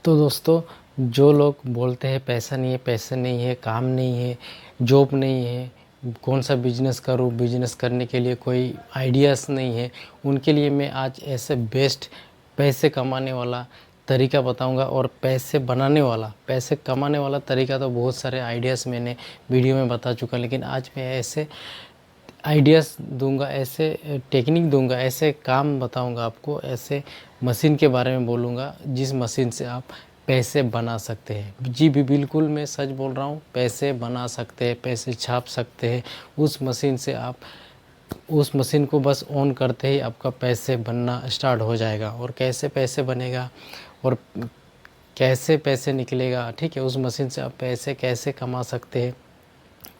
तो दोस्तों, जो लोग बोलते हैं पैसा नहीं है, पैसे नहीं है, काम नहीं है, जॉब नहीं है, कौन सा बिजनेस करूं, बिजनेस करने के लिए कोई आइडियाज़ नहीं है, उनके लिए मैं आज ऐसे बेस्ट पैसे कमाने वाला तरीका बताऊंगा। और पैसे बनाने वाला, पैसे कमाने वाला तरीका तो बहुत सारे आइडियाज़ मैंने वीडियो में बता चुका, लेकिन आज मैं ऐसे आइडियाज़ दूंगा, ऐसे टेक्निक दूंगा, ऐसे काम बताऊंगा आपको, ऐसे मशीन के बारे में बोलूँगा जिस मशीन से आप पैसे बना सकते हैं। जी भी बिल्कुल मैं सच बोल रहा हूँ, पैसे बना सकते हैं, पैसे छाप सकते हैं उस मशीन से। आप उस मशीन को बस ऑन करते ही आपका पैसे बनना स्टार्ट हो जाएगा। और कैसे पैसे बनेगा और कैसे पैसे निकलेगा, ठीक है, उस मशीन से आप पैसे कैसे कमा सकते हैं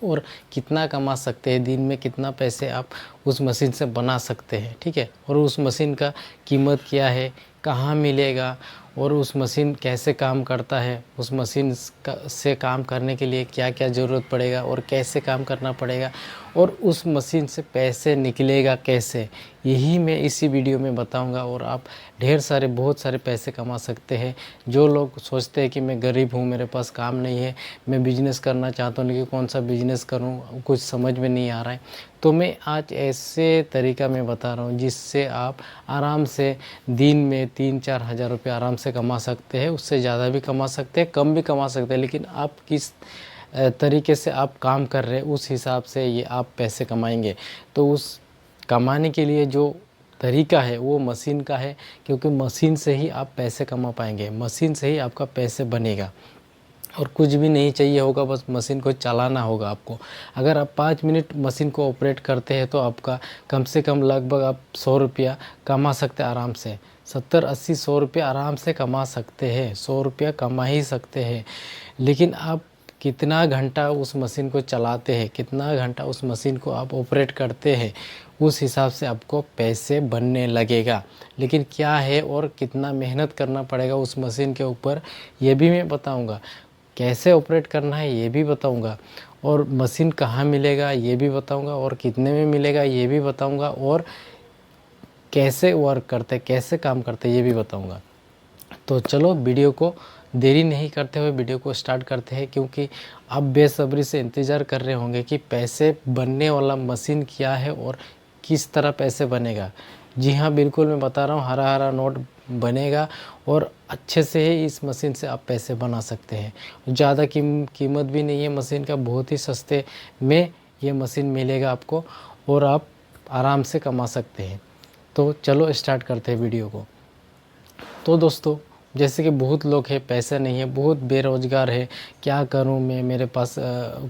और कितना कमा सकते हैं, दिन में कितना पैसे आप उस मशीन से बना सकते हैं, ठीक है। और उस मशीन का कीमत क्या है, कहाँ मिलेगा, और उस मशीन कैसे काम करता है, उस मशीन से काम करने के लिए क्या क्या ज़रूरत पड़ेगा और कैसे काम करना पड़ेगा, और उस मशीन से पैसे निकलेगा कैसे, यही मैं इसी वीडियो में बताऊंगा। और आप ढेर सारे बहुत सारे पैसे कमा सकते हैं। जो लोग सोचते हैं कि मैं गरीब हूँ, मेरे पास काम नहीं है, मैं बिजनेस करना चाहता हूँ लेकिन कौन सा बिजनेस करूँ, कुछ समझ में नहीं आ रहा है, तो मैं आज ऐसे तरीका मैं बता रहा हूँ जिससे आप आराम से दिन में 3-4 हज़ार रुपये आराम से कमा सकते हैं। उससे ज़्यादा भी कमा सकते हैं, कम भी कमा सकते हैं, लेकिन आप किस तरीके से आप काम कर रहे हैं उस हिसाब से ये आप पैसे कमाएंगे। तो उस कमाने के लिए जो तरीका है वो मशीन का है, क्योंकि मशीन से ही आप पैसे कमा पाएंगे, मशीन से ही आपका पैसे बनेगा। और कुछ भी नहीं चाहिए होगा, बस मशीन को चलाना होगा आपको। अगर आप 5 मिनट मशीन को ऑपरेट करते हैं तो आपका कम से कम लगभग आप 100 रुपया कमा सकते हैं आराम से। 70-80-100 रुपया आराम से कमा सकते हैं, 100 रुपया कमा ही सकते हैं। लेकिन आप कितना घंटा उस मशीन को चलाते हैं, कितना घंटा उस मशीन को आप ऑपरेट करते हैं, उस हिसाब से आपको पैसे बनने लगेगा। लेकिन क्या है और कितना मेहनत करना पड़ेगा उस मशीन के ऊपर, ये भी मैं बताऊंगा। कैसे ऑपरेट करना है ये भी बताऊंगा, और मशीन कहाँ मिलेगा ये भी बताऊंगा, और कितने में मिलेगा ये भी बताऊंगा, और कैसे वर्क करते, कैसे काम करते ये भी बताऊंगा। तो चलो वीडियो को देरी नहीं करते हुए वीडियो को स्टार्ट करते हैं, क्योंकि आप बेसब्री से इंतज़ार कर रहे होंगे कि पैसे बनने वाला मशीन क्या है और किस तरह पैसे बनेगा। जी हाँ, बिल्कुल मैं बता रहा हूँ, हरा हरा नोट बनेगा और अच्छे से ही इस मशीन से आप पैसे बना सकते हैं। ज़्यादा कीमत भी नहीं है मशीन का, बहुत ही सस्ते में ये मशीन मिलेगा आपको और आप आराम से कमा सकते हैं। तो चलो स्टार्ट करते हैं वीडियो को। तो दोस्तों, जैसे कि बहुत लोग हैं, पैसा नहीं है, बहुत बेरोज़गार है, क्या करूं मैं, मेरे पास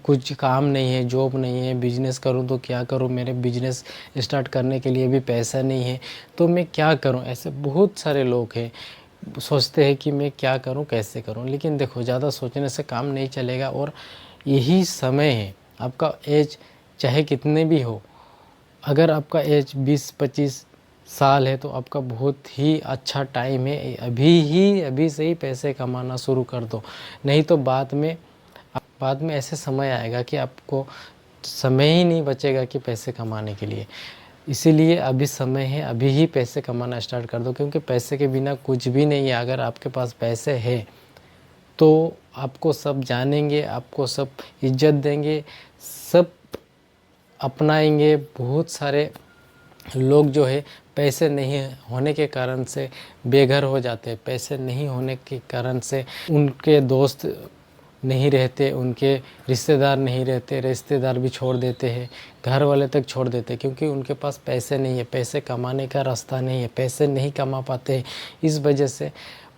कुछ काम नहीं है, जॉब नहीं है, बिजनेस करूं तो क्या करूं, मेरे बिजनेस स्टार्ट करने के लिए भी पैसा नहीं है, तो मैं क्या करूं। ऐसे बहुत सारे लोग हैं, सोचते हैं कि मैं क्या करूं, कैसे करूं। लेकिन देखो, ज़्यादा सोचने से काम नहीं चलेगा, और यही समय है। आपका एज चाहे कितने भी हो, अगर आपका एज 20-25 साल है तो आपका बहुत ही अच्छा टाइम है। अभी से ही पैसे कमाना शुरू कर दो, नहीं तो बाद में ऐसे समय आएगा कि आपको समय ही नहीं बचेगा कि पैसे कमाने के लिए। इसीलिए अभी समय है, अभी ही पैसे कमाना स्टार्ट कर दो, क्योंकि पैसे के बिना कुछ भी नहीं है। अगर आपके पास पैसे है तो आपको सब जानेंगे, आपको सब इज्जत देंगे, सब अपनाएंगे। बहुत सारे लोग जो है पैसे नहीं होने के कारण से बेघर हो जाते हैं, पैसे नहीं होने के कारण से उनके दोस्त नहीं रहते, उनके रिश्तेदार नहीं रहते, रिश्तेदार भी छोड़ देते हैं, घर वाले तक छोड़ देते हैं, क्योंकि उनके पास पैसे नहीं है, पैसे कमाने का रास्ता नहीं है, पैसे नहीं कमा पाते हैं। इस वजह से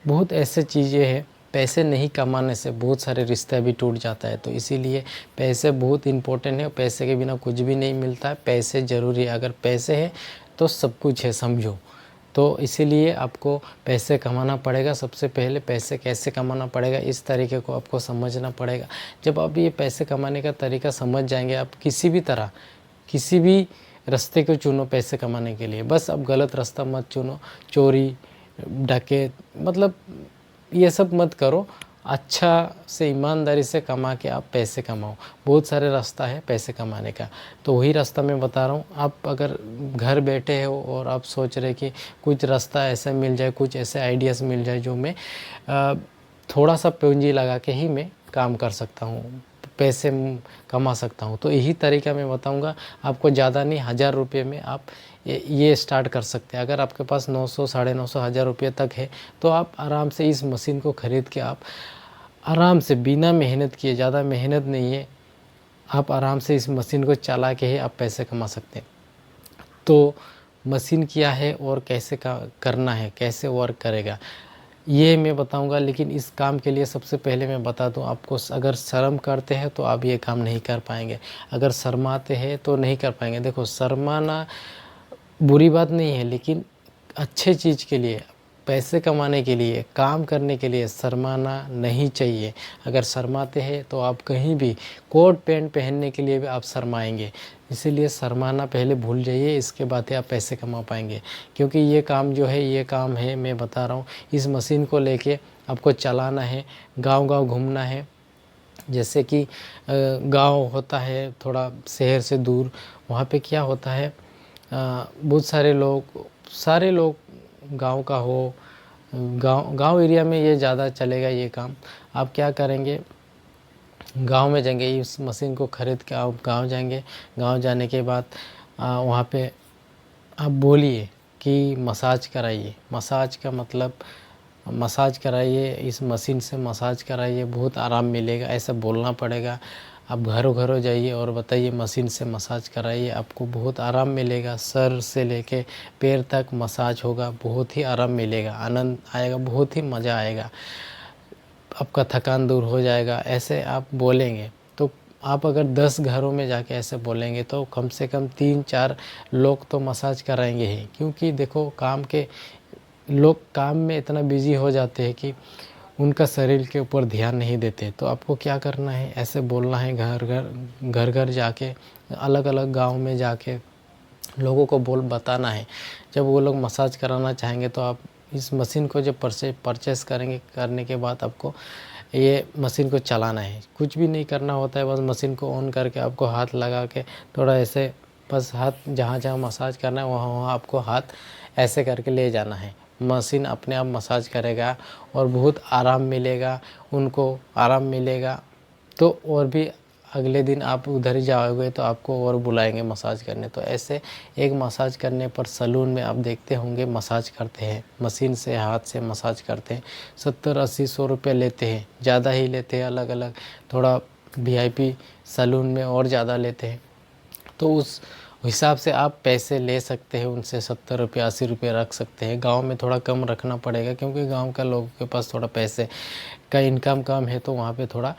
बहुत ऐसे चीज़ें हैं, पैसे नहीं कमाने से बहुत सारे रिश्ते भी टूट जाता है। तो इसीलिए पैसे बहुत इम्पोर्टेंट है, पैसे के बिना कुछ भी नहीं मिलता है, पैसे ज़रूरी है। अगर पैसे हैं तो सब कुछ है, समझो। तो इसीलिए आपको पैसे कमाना पड़ेगा। सबसे पहले पैसे कैसे कमाना पड़ेगा, इस तरीके को आपको समझना पड़ेगा। जब आप ये पैसे कमाने का तरीका समझ जाएंगे, आप किसी भी तरह, किसी भी रास्ते को चुनो पैसे कमाने के लिए, बस आप गलत रास्ता मत चुनो, चोरी डकैत मतलब ये सब मत करो। अच्छा से ईमानदारी से कमा के आप पैसे कमाओ। बहुत सारे रास्ता है पैसे कमाने का, तो वही रास्ता मैं बता रहा हूँ। आप अगर घर बैठे हो और आप सोच रहे कि कुछ रास्ता ऐसा मिल जाए, कुछ ऐसे आइडियाज़ मिल जाए जो मैं थोड़ा सा पूंजी लगा के ही मैं काम कर सकता हूँ, पैसे कमा सकता हूँ। तो यही तरीका मैं बताऊँगा आपको। ज़्यादा नहीं, 1000 रुपये में आप ये स्टार्ट कर सकते हैं। अगर आपके पास 900, 950, 1000 रुपये तक है तो आप आराम से इस मशीन को ख़रीद के आप आराम से बिना मेहनत किए, ज़्यादा मेहनत नहीं है, आप आराम से इस मशीन को चला के ही आप पैसे कमा सकते हैं। तो मशीन क्या है और कैसे करना है, कैसे वर्क करेगा, ये मैं बताऊंगा। लेकिन इस काम के लिए सबसे पहले मैं बता दूं आपको, अगर शर्म करते हैं तो आप ये काम नहीं कर पाएंगे। अगर शर्माते हैं तो नहीं कर पाएंगे। देखो, शर्माना बुरी बात नहीं है, लेकिन अच्छे चीज़ के लिए, पैसे कमाने के लिए, काम करने के लिए शर्माना नहीं चाहिए। अगर शर्माते हैं तो आप कहीं भी कोट पैंट पहनने के लिए भी आप शर्माएंगे। इसीलिए शर्माना पहले भूल जाइए, इसके बाद ही आप पैसे कमा पाएंगे। क्योंकि ये काम जो है, ये काम है, मैं बता रहा हूँ, इस मशीन को लेके आपको चलाना है, गांव-गांव घूमना है। जैसे कि गांव होता है थोड़ा शहर से दूर, वहाँ पे क्या होता है, बहुत सारे लोग गांव का हो, गांव एरिया में ये ज़्यादा चलेगा ये काम। आप क्या करेंगे, गांव में जाएंगे, इस मशीन को ख़रीद के आप गांव जाएंगे। गांव जाने के बाद वहाँ पे आप बोलिए कि मसाज कराइए। मसाज का मतलब, मसाज कराइए, इस मशीन से मसाज कराइए, बहुत आराम मिलेगा, ऐसा बोलना पड़ेगा। आप घरों घरों जाइए और बताइए मशीन से मसाज कराइए, आपको बहुत आराम मिलेगा। सर से लेके पैर तक मसाज होगा, बहुत ही आराम मिलेगा, आनंद आएगा, बहुत ही मज़ा आएगा, आपका थकान दूर हो जाएगा। ऐसे आप बोलेंगे तो आप अगर 10 घरों में जाके ऐसे बोलेंगे तो कम से कम 3-4 लोग तो मसाज कराएंगे ही। क्योंकि देखो, लोग काम में इतना बिजी हो जाते हैं कि उनका शरीर के ऊपर ध्यान नहीं देते। तो आपको क्या करना है, ऐसे बोलना है, घर घर जाके, अलग अलग गांव में जाके लोगों को बताना है। जब वो लोग मसाज कराना चाहेंगे तो आप इस मशीन को जब परचेस करेंगे, करने के बाद आपको ये मशीन को चलाना है। कुछ भी नहीं करना होता है, बस मशीन को ऑन करके आपको हाथ लगा के थोड़ा ऐसे, बस हाथ जहाँ जहाँ मसाज करना है वहाँ वहाँ आपको हाथ ऐसे करके ले जाना है। मशीन अपने आप मसाज करेगा और बहुत आराम मिलेगा, उनको आराम मिलेगा। तो और भी अगले दिन आप उधर ही जाओगे तो आपको और बुलाएंगे मसाज करने। तो ऐसे एक मसाज करने पर सैलून में आप देखते होंगे मसाज करते हैं, मशीन से हाथ से मसाज करते हैं, 70-80, 100 रुपये लेते हैं, ज़्यादा ही लेते हैं। अलग अलग थोड़ा वीआईपी सैलून में और ज़्यादा लेते हैं। तो उस हिसाब से आप पैसे ले सकते हैं उनसे, 70 रुपये, 80 रुपये रख सकते हैं। गांव में थोड़ा कम रखना पड़ेगा, क्योंकि गांव का लोगों के पास थोड़ा पैसे का इनकम कम है, तो वहाँ पे थोड़ा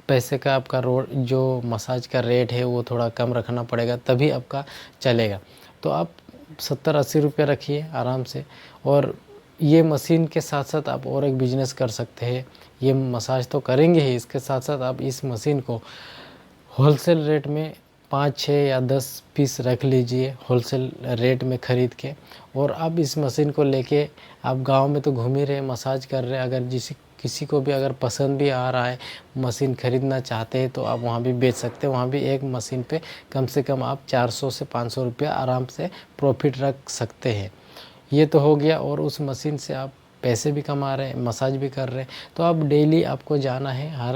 पैसे का आपका जो मसाज का रेट है वो थोड़ा कम रखना पड़ेगा, तभी आपका चलेगा। तो आप 70-80 रुपये रखिए आराम से। और ये मशीन के साथ साथ आप और एक बिजनेस कर सकते हैं। ये मसाज तो करेंगे ही, इसके साथ साथ आप इस मशीन को होलसेल रेट में 5-6 या 10 पीस रख लीजिए, होलसेल रेट में ख़रीद के। और आप इस मशीन को लेके आप गांव में तो घूम ही रहे, मसाज कर रहे। अगर किसी को भी अगर पसंद भी आ रहा है, मशीन ख़रीदना चाहते हैं, तो आप वहाँ भी बेच सकते हैं। वहाँ भी एक मशीन पे कम से कम आप 400 से 500 रुपया आराम से प्रॉफिट रख सकते हैं। ये तो हो गया। और उस मशीन से आप पैसे भी कमा रहे हैं, मसाज भी कर रहे हैं। तो अब डेली आपको जाना है, हर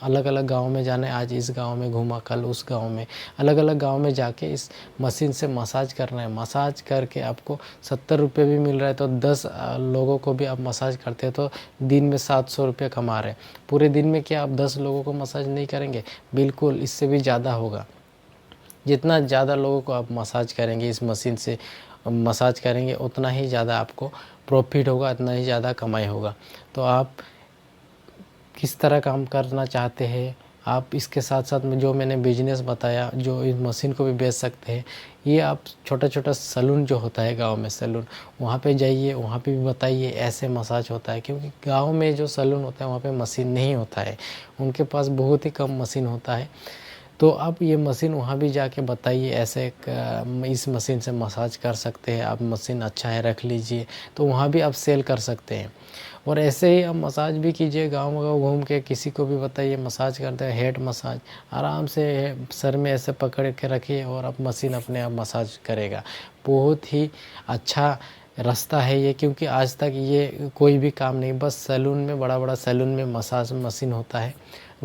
अलग अलग गांव में जाना है। आज इस गांव में घूमा, कल उस गांव में, अलग अलग गांव में जाके इस मशीन से मसाज करना है। मसाज करके आपको 70 रुपये भी मिल रहा है, तो 10 लोगों को भी आप मसाज करते हैं तो दिन में 700 रुपये कमा रहे हैं। पूरे दिन में क्या आप 10 लोगों को मसाज नहीं करेंगे? बिल्कुल, इससे भी ज़्यादा होगा। जितना ज़्यादा लोगों को आप मसाज करेंगे, इस मशीन से मसाज करेंगे, उतना ही ज़्यादा आपको प्रॉफिट होगा, उतना ही ज़्यादा कमाई होगा। तो आप किस तरह काम करना चाहते हैं, आप इसके साथ साथ में जो मैंने बिजनेस बताया, जो इस मशीन को भी बेच सकते हैं। ये आप छोटा छोटा सैलून जो होता है गांव में, सैलून, वहाँ पे जाइए, वहाँ पे भी बताइए ऐसे मसाज होता है। क्योंकि गांव में जो सैलून होता है वहाँ पे मशीन नहीं होता है, उनके पास बहुत ही कम मशीन होता है। तो आप ये मशीन वहाँ भी जाके बताइए ऐसे इस मशीन से मसाज कर सकते हैं आप, मशीन अच्छा है, रख लीजिए। तो वहाँ भी आप सेल कर सकते हैं। और ऐसे ही आप मसाज भी कीजिए, गाँव गाँव घूम के किसी को भी बताइए मसाज करते हैं, हेड मसाज आराम से सर में ऐसे पकड़ के रखिए और आप मशीन अपने आप मसाज करेगा। बहुत ही अच्छा रास्ता है ये, क्योंकि आज तक ये कोई भी काम नहीं, बस सैलून में, बड़ा बड़ा सैलून में मसाज मशीन होता है।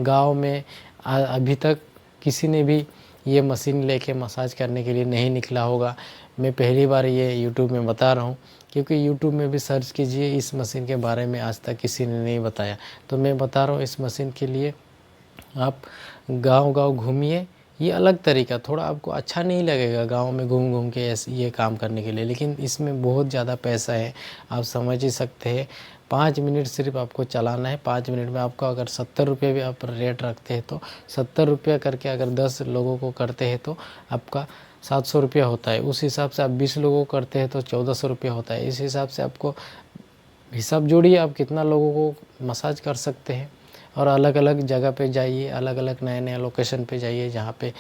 गांव में अभी तक किसी ने भी ये मशीन लेके मसाज करने के लिए नहीं निकला होगा। मैं पहली बार ये यूट्यूब में बता रहा हूँ, क्योंकि यूट्यूब में भी सर्च कीजिए, इस मशीन के बारे में आज तक किसी ने नहीं बताया। तो मैं बता रहा हूँ, इस मशीन के लिए आप गांव-गांव घूमिए। ये अलग तरीका, थोड़ा आपको अच्छा नहीं लगेगा गांव में घूम घूम के ऐसे ये काम करने के लिए, लेकिन इसमें बहुत ज़्यादा पैसा है, आप समझ ही सकते हैं। 5 मिनट सिर्फ आपको चलाना है। 5 मिनट में आपको अगर 70 रुपये भी आप रेट रखते हैं तो 70 रुपया करके अगर 10 लोगों को करते हैं तो आपका 700 रुपया होता है। उस हिसाब से आप 20 लोगों को करते हैं तो 1400 रुपया होता है। इस हिसाब से आपको हिसाब जोड़िए, आप कितना लोगों को मसाज कर सकते हैं। और अलग अलग जगह पे जाइए, अलग अलग नए नए लोकेशन पे जाइए, जहाँ पे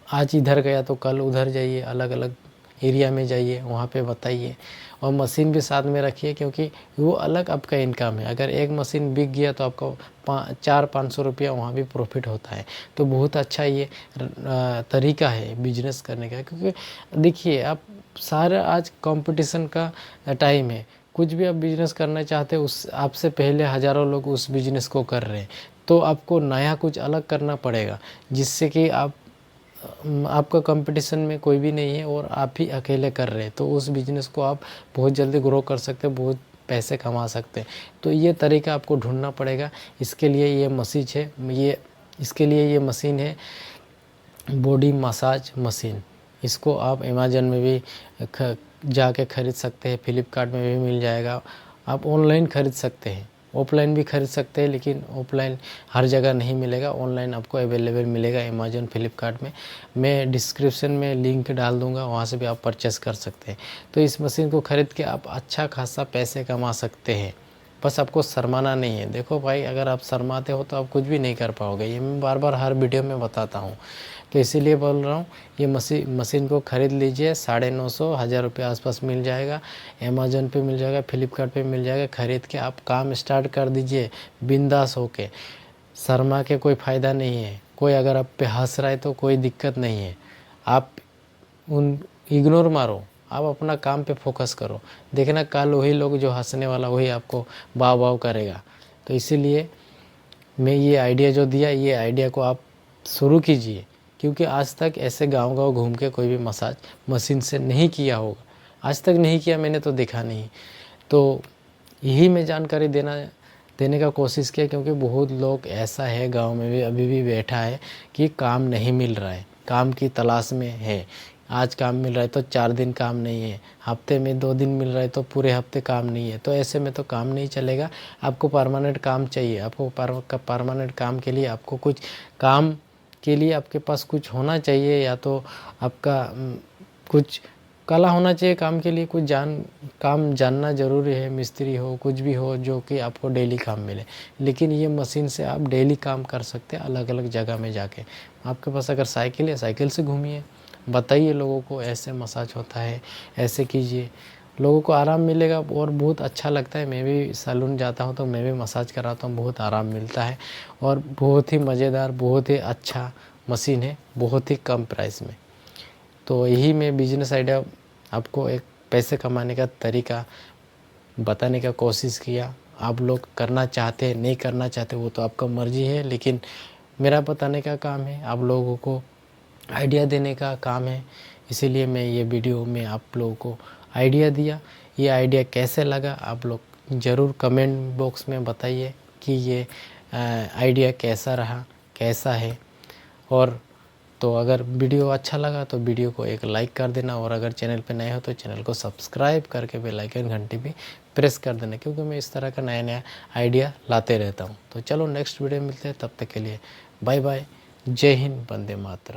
आज इधर गया तो कल उधर जाइए, अलग अलग एरिया में जाइए, वहाँ पे बताइए। और मशीन भी साथ में रखिए, क्योंकि वो अलग आपका इनकम है। अगर एक मशीन बिक गया तो आपको 400-500 रुपया वहाँ भी प्रॉफिट होता है। तो बहुत अच्छा ये तरीका है बिजनेस करने का, क्योंकि देखिए आप सारा आज कंपटीशन का टाइम है। कुछ भी आप बिजनेस करना चाहते हो, उस आपसे पहले हज़ारों लोग उस बिजनेस को कर रहे हैं, तो आपको नया कुछ अलग करना पड़ेगा, जिससे कि आपका कंपटीशन में कोई भी नहीं है और आप ही अकेले कर रहे हैं। तो उस बिज़नेस को आप बहुत जल्दी ग्रो कर सकते हैं, बहुत पैसे कमा सकते हैं। तो ये तरीका आपको ढूंढना पड़ेगा। इसके लिए ये इसके लिए ये मशीन है, बॉडी मसाज मशीन। इसको आप अमेज़न में भी जाके ख़रीद सकते हैं, फ्लिपकार्ट में भी मिल जाएगा। आप ऑनलाइन ख़रीद सकते हैं, ऑफलाइन भी ख़रीद सकते हैं, लेकिन ऑफलाइन हर जगह नहीं मिलेगा, ऑनलाइन आपको अवेलेबल मिलेगा अमेज़न, फ्लिपकार्ट में। मैं डिस्क्रिप्शन में लिंक डाल दूंगा, वहाँ से भी आप परचेस कर सकते हैं। तो इस मशीन को ख़रीद के आप अच्छा खासा पैसे कमा सकते हैं, बस आपको शर्माना नहीं है। देखो भाई, अगर आप शर्माते हो तो आप कुछ भी नहीं कर पाओगे, ये मैं बार बार हर वीडियो में बताता हूँ। तो इसीलिए बोल रहा हूँ, ये मशीन को ख़रीद लीजिए। 950 1000 रुपये आसपास मिल जाएगा, अमेज़न पे मिल जाएगा, फ्लिपकार्ट पे मिल जाएगा। ख़रीद के आप काम स्टार्ट कर दीजिए बिंदास होके। शर्मा के कोई फ़ायदा नहीं है। कोई अगर आप पे हंस रहा है तो कोई दिक्कत नहीं है, आप इग्नोर मारो, आप अपना काम पे फोकस करो। देखना कल वही लोग जो हंसने वाला वही आपको वाव वाव करेगा। तो इसीलिए मैं ये आइडिया जो दिया, ये आइडिया को आप शुरू कीजिए, क्योंकि आज तक ऐसे गांव-गांव घूम के कोई भी मसाज मशीन से नहीं किया होगा। आज तक नहीं किया, मैंने तो देखा नहीं। तो यही मैं जानकारी देने का कोशिश किया, क्योंकि बहुत लोग ऐसा है गांव में भी अभी भी बैठा है कि काम नहीं मिल रहा है, काम की तलाश में है। आज काम मिल रहा है तो 4 दिन काम नहीं है, हफ्ते में 2 दिन मिल रहा है तो पूरे हफ्ते काम नहीं है। तो ऐसे में तो काम नहीं चलेगा। आपको परमानेंट काम चाहिए। आपको परमानेंट काम के लिए आपको कुछ काम के लिए आपके पास कुछ होना चाहिए, या तो आपका कुछ कला होना चाहिए काम के लिए, कुछ काम जानना ज़रूरी है। मिस्त्री हो, कुछ भी हो, जो कि आपको डेली काम मिले। लेकिन ये मशीन से आप डेली काम कर सकते हैं, अलग अलग जगह में जाके। आपके पास अगर साइकिल है, साइकिल से घूमिए, बताइए लोगों को ऐसे मसाज होता है, ऐसे कीजिए, लोगों को आराम मिलेगा और बहुत अच्छा लगता है। मैं भी सैलून जाता हूँ तो मैं भी मसाज कराता हूँ, बहुत आराम मिलता है। और बहुत ही मज़ेदार, बहुत ही अच्छा मशीन है, बहुत ही कम प्राइस में। तो यही मैं बिजनेस आइडिया आपको एक पैसे कमाने का तरीका बताने का कोशिश किया। आप लोग करना चाहते हैं, नहीं करना चाहते, वो तो आपका मर्जी है, लेकिन मेरा बताने का काम है, आप लोगों को आइडिया देने का काम है। इसीलिए मैं ये वीडियो में आप लोगों को आइडिया दिया। ये आइडिया कैसे लगा आप लोग ज़रूर कमेंट बॉक्स में बताइए कि ये आइडिया कैसा रहा, कैसा है। और तो अगर वीडियो अच्छा लगा तो वीडियो को एक लाइक कर देना, और अगर चैनल पे नए हो तो चैनल को सब्सक्राइब करके बेल आइकन घंटी भी प्रेस कर देना, क्योंकि मैं इस तरह का नया नया आइडिया लाते रहता हूँ। तो चलो नेक्स्ट वीडियो मिलते हैं, तब तक के लिए बाय बाय। जय हिंद, वंदे मातरम।